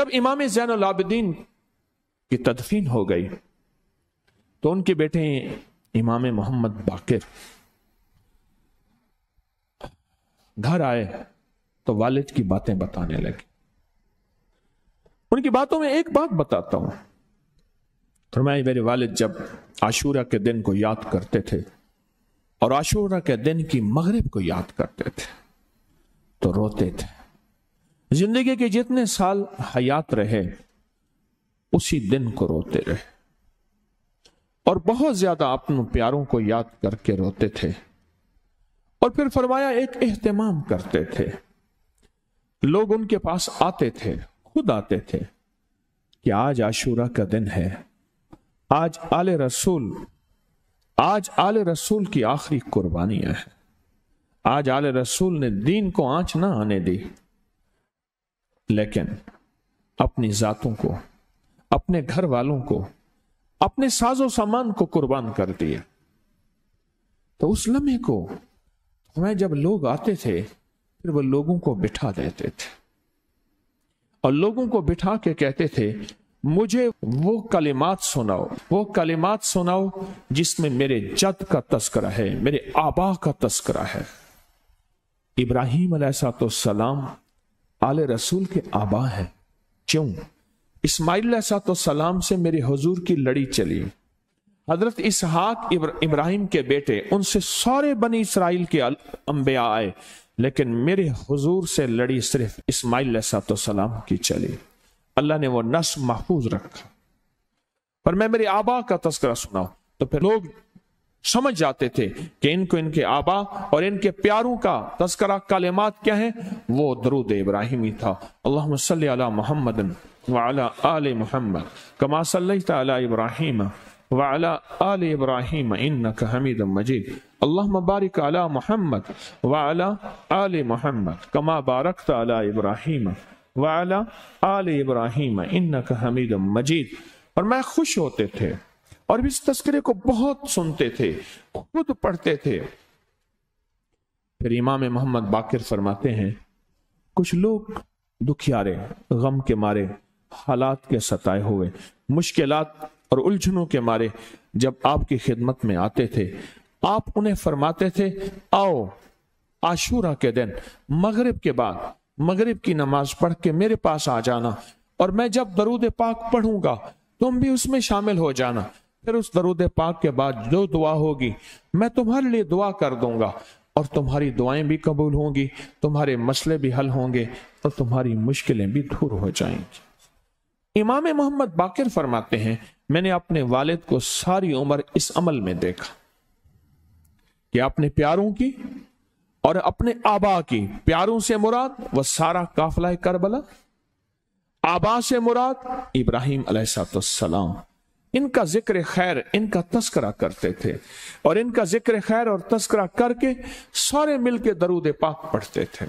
جب इमाम ज़ैनुल العابدین की तदफीन हो गई तो उनके बेटे इमाम मोहम्मद बाकिर घर आए तो वालिद की बातें बताने लगे। उनकी बातों में एक बात बताता हूं, फरमाया मेरे वालिद जब आशूरा के दिन को याद करते थे और आशूरा के दिन की मगरिब को याद करते थे तो रोते थे। जिंदगी के जितने साल हयात रहे उसी दिन को रोते रहे और बहुत ज्यादा अपने प्यारों को याद करके रोते थे। और फिर फरमाया एक एहतमाम करते थे, लोग उनके पास आते थे, खुद आते थे कि आज आशूरा का दिन है, आज आले रसूल की आखिरी कुर्बानियां हैं, आज आले रसूल ने दीन को आंच ना आने दी, लेकिन अपनी जातों को, अपने घर वालों को, अपने साजो सामान को कुर्बान कर दिया। तो उस लम्हे को मैं जब लोग आते थे फिर वो लोगों को बिठा देते थे और लोगों को बिठा के कहते थे मुझे वो कलिमात सुनाओ जिसमें मेरे जद का तस्करा है, मेरे आबा का तस्करा है। इब्राहीम अलैहिस्सलाम आले रसूल के आबा हैं। क्यों? इस्माइल अलैहिस्सलाम से मेरे हुजूर की लड़ी चली, हजरत इसहाक इब्राहिम के बेटे, उनसे सारे बनी इसराइल के अंबिया आए, लेकिन मेरे हुजूर से लड़ी सिर्फ इस्माइल अलैहिस्सलाम की चली। अल्लाह ने वो नस्ल महफूज रखा। पर मैं मेरे आबा का तस्करा सुनाऊं तो फिर लोग समझ जाते थे कि इनको इनके आबा और इनके प्यारों का तस्करा कलिमात क्या है, वो दरूद इब्राहिमी था। अल्लाहुम्मा सल्ली अला मुहम्मद व अला आले मुहम्मद कमा सल्लैता अला इब्राहीम व अला आले इब्राहीम इन्नका हमीदुम मजीद। अल्लाहुम्मा बारिक अला मुहम्मद व अला आले मुहम्मद कमा बारकता अला इब्राहीम व अला आले इब्राहीम इन्नका हमीदुम मजीद। और मैं खुश होते थे और इस तस्करे को बहुत सुनते थे, खुद पढ़ते थे। फिर इमाम मोहम्मद बाकिर फरमाते हैं कुछ लोग दुखियारे, गम के मारे, हालात के सताए हुए, मुश्किलात और उलझनों के मारे जब आपकी खिदमत में आते थे, आप उन्हें फरमाते थे आओ आशूरा के दिन मगरिब के बाद मगरिब की नमाज पढ़ के मेरे पास आ जाना और मैं जब दरूद पाक पढ़ूंगा तुम भी उसमें शामिल हो जाना। फिर उस दरूद पाक के बाद जो दुआ होगी मैं तुम्हारे लिए दुआ कर दूंगा और तुम्हारी दुआएं भी कबूल होंगी, तुम्हारे मसले भी हल होंगे और तुम्हारी मुश्किलें भी दूर हो जाएंगी। इमाम मोहम्मद बाकिर फरमाते हैं मैंने अपने वालिद को सारी उम्र इस अमल में देखा कि अपने प्यारों की और अपने आबा की, प्यारों से मुराद वह सारा काफिला करबला, आबा से मुराद इब्राहिम अलैहिस्सलाम, इनका जिक्र खैर, इनका तस्करा करते थे और इनका जिक्र खैर और तस्करा करके सारे मिलके दरूद पाक पढ़ते थे।